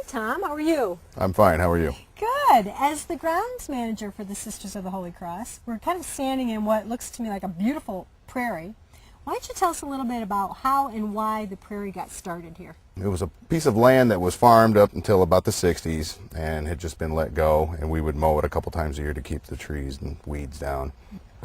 Tom. How are you? I'm fine. How are you? Good. As the grounds manager for the Sisters of the Holy Cross, we're kind of standing in what looks to me like a beautiful prairie. Why don't you tell us a little bit about how and why the prairie got started here? It was a piece of land that was farmed up until about the 60s and had just been let go, and we would mow it a couple times a year to keep the trees and weeds down.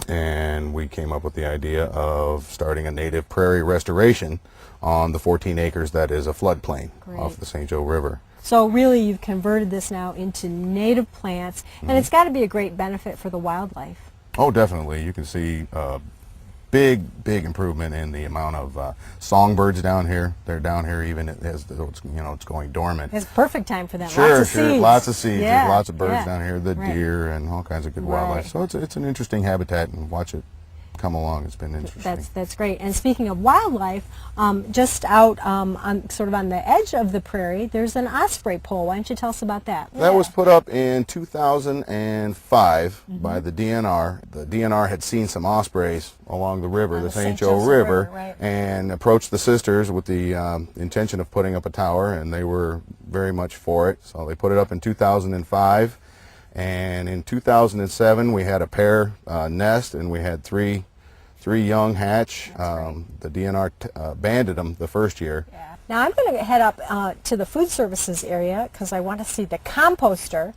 And we came up with the idea of starting a native prairie restoration on the 14 acres that is a floodplain off the St. Joe River. So really you've converted this now into native plants, and it's got to be a great benefit for the wildlife. Oh, definitely. You can see big improvement in the amount of songbirds down here. They're down here even as it's going dormant. It's perfect time for them. Sure, lots of seeds. Lots of seeds. Yeah, There's lots of birds down here, the deer and all kinds of good wildlife. So it's an interesting habitat, and watch it come along. It's been interesting. That's great. And speaking of wildlife, just out sort of on the edge of the prairie, there's an osprey pole. Why don't you tell us about that? That was put up in 2005 by the DNR. The DNR had seen some ospreys along the river, the St. Joe River, and approached the sisters with the intention of putting up a tower, and they were very much for it. So they put it up in 2005. And in 2007, we had a pair nest, and we had three young hatch. The DNR banded them the first year. Yeah. Now I'm going to head up to the food services area because I want to see the composter.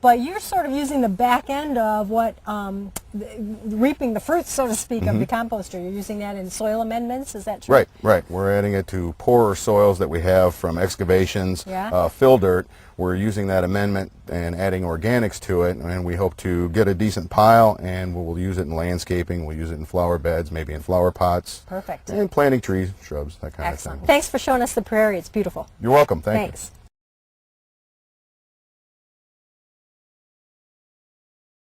But you're sort of using the back end of what, reaping the fruits, so to speak, of the composter. You're using that in soil amendments, is that true? Right. We're adding it to poorer soils that we have from excavations, fill dirt. We're using that amendment and adding organics to it, and we hope to get a decent pile, and we'll use it in landscaping. We'll use it in flower beds, maybe in flower pots. Perfect. And planting trees, shrubs, that kind of thing. Thanks for showing us the prairie. It's beautiful. You're welcome. Thank you. Thanks.